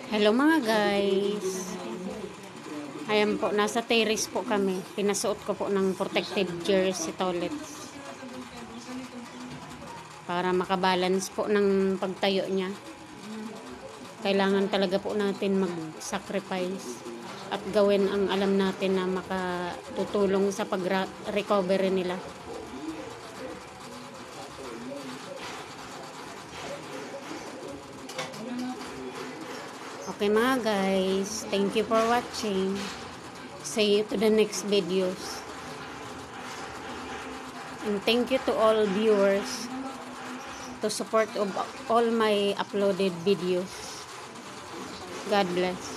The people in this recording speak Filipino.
Hello mga guys. Ayan po, nasa terrace po kami. Pinasuot ko po ng protective jersey toilets. Para makabalance po ng pagtayo niya. Kailangan talaga po natin mag-sacrifice at gawin ang alam natin na makatutulong sa pag-recovery nila. Okay mga guys, thank you for watching. See you to the next videos. And thank you to all viewers to support of all my uploaded videos. God bless.